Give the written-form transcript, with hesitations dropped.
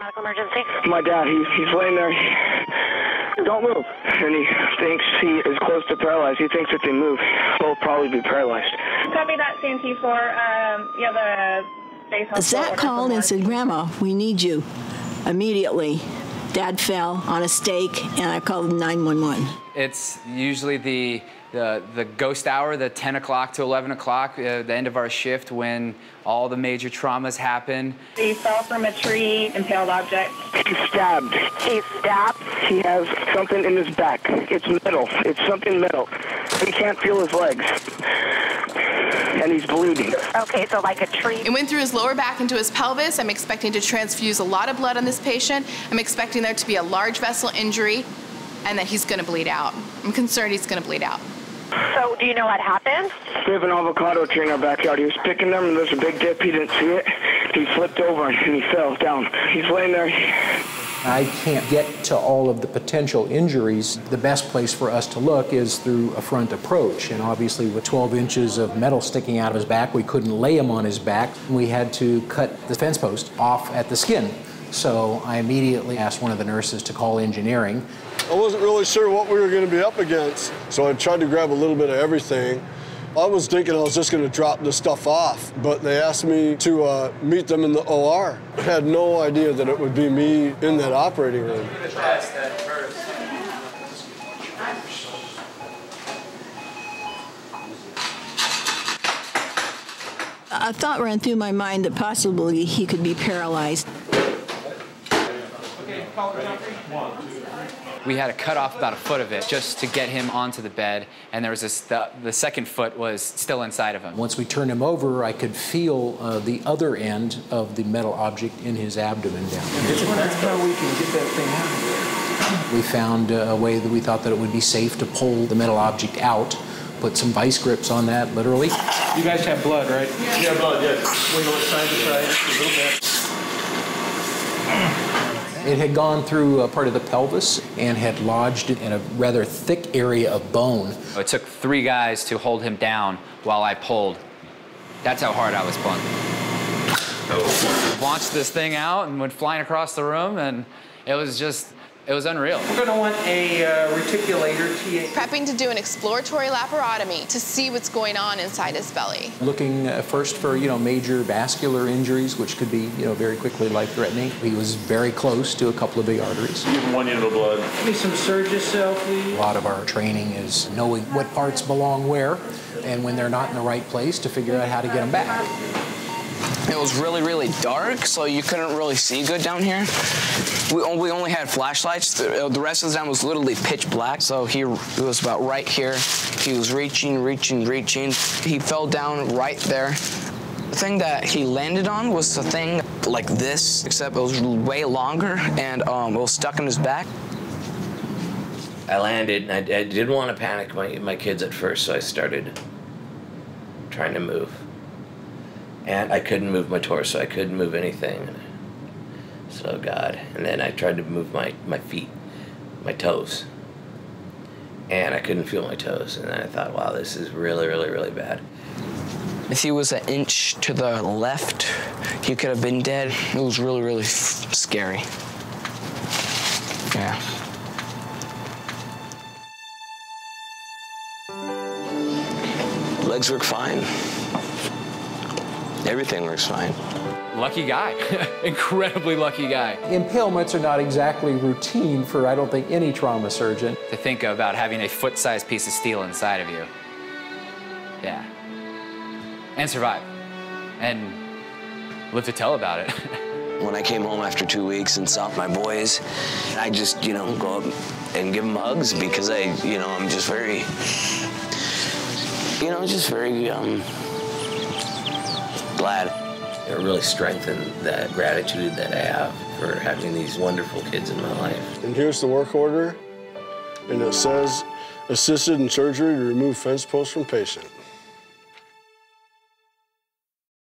Medical emergency. My dad, he's laying there. Don't move. And he thinks he is close to paralyzed. He thinks if they move, he'll probably be paralyzed. Copy that, CNT 4. The base hospital. Zach called and said, Grandma, we need you immediately. Dad fell on a stake, and I called 911. It's usually the ghost hour, the 10 o'clock to 11 o'clock, the end of our shift when all the major traumas happen. He fell from a tree, impaled object. He's stabbed. He's stabbed. He has something in his back. It's metal. It's something metal. He can't feel his legs. And he's bleeding. Okay, so like a tree. It went through his lower back into his pelvis. I'm expecting to transfuse a lot of blood on this patient. I'm expecting there to be a large vessel injury and that he's going to bleed out. I'm concerned he's going to bleed out. So do you know what happened? We have an avocado tree in our backyard. He was picking them, and there's a big dip. He didn't see it. He flipped over, and he fell down. He's laying there. I can't get to all of the potential injuries. The best place for us to look is through a front approach. And obviously, with 12 inches of metal sticking out of his back, we couldn't lay him on his back. We had to cut the fence post off at the skin. So I immediately asked one of the nurses to call engineering. I wasn't really sure what we were going to be up against, so I tried to grab a little bit of everything. I was thinking I was just going to drop the stuff off, but they asked me to meet them in the OR. I had no idea that it would be me in that operating room. A thought ran through my mind that possibly he could be paralyzed. We had to cut off about a foot of it just to get him onto the bed, and there was the second foot was still inside of him. Once we turned him over, I could feel the other end of the metal object in his abdomen down. That's how we can get that thing out. We found a way that we thought that it would be safe to pull the metal object out, put some vice grips on that, literally. You guys have blood, right? Yeah, blood, yes. We go side to side a little bit. It had gone through a part of the pelvis and had lodged in a rather thick area of bone. It took 3 guys to hold him down while I pulled. That's how hard I was pulling. Launched this thing out and went flying across the room, and it was unreal. We're going to want a reticulator TA. Prepping to do an exploratory laparotomy to see what's going on inside his belly. Looking first for, major vascular injuries, which could be, very quickly life-threatening. He was very close to a couple of big arteries. Give him 1 unit of blood. Give me some Surgicel, please. A lot of our training is knowing what parts belong where, and when they're not in the right place, to figure out how to get them back. It was really, really dark, so you couldn't really see good down here. We only had flashlights. The rest of the time was literally pitch black. So it was about right here. He was reaching. He fell down right there. The thing that he landed on was the thing like this, except it was way longer, and it was stuck in his back. I landed, and I didn't want to panic my kids at first, so I started trying to move. And I couldn't move my torso, I couldn't move anything. So God, and then I tried to move my feet, my toes. And I couldn't feel my toes, and then I thought, wow, this is really, really, really bad. If he was 1 inch to the left, he could have been dead. It was really, really scary. Yeah. Legs work fine. Everything works fine. Lucky guy. Incredibly lucky guy. Impalements are not exactly routine for, I don't think, any trauma surgeon. To think about having a foot-sized piece of steel inside of you. Yeah. And survive. And live to tell about it. When I came home after 2 weeks and saw my boys, I just, go up and give them hugs because I'm just very, glad. It really strengthened that gratitude that I have for having these wonderful kids in my life. And here's the work order, and it says, assisted in surgery to remove fence posts from patient.